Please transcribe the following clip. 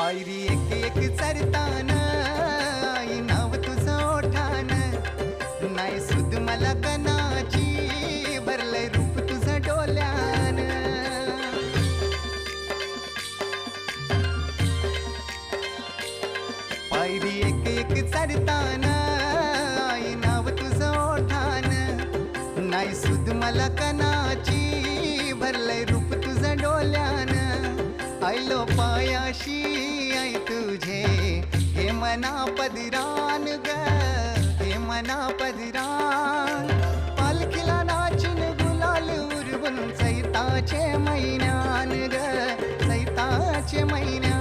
पायरी एक एक चरताना आई नाव तुझं ओठान नाही सुद मला कनाची भरलंय रूप तुझं डोल्यान पायरी एक एक चरताना आई नाव तुझं ओठान नाही सुद मला कनाची भरलंय रूप तुझं डोल्यान आयलो पायाशी आई तुझे हे मना पदिरान ग हे मना पदिरान पालखीला नाचून गुलाल उरवून सैताचे महिन्यान ग सैताचे महिन्यान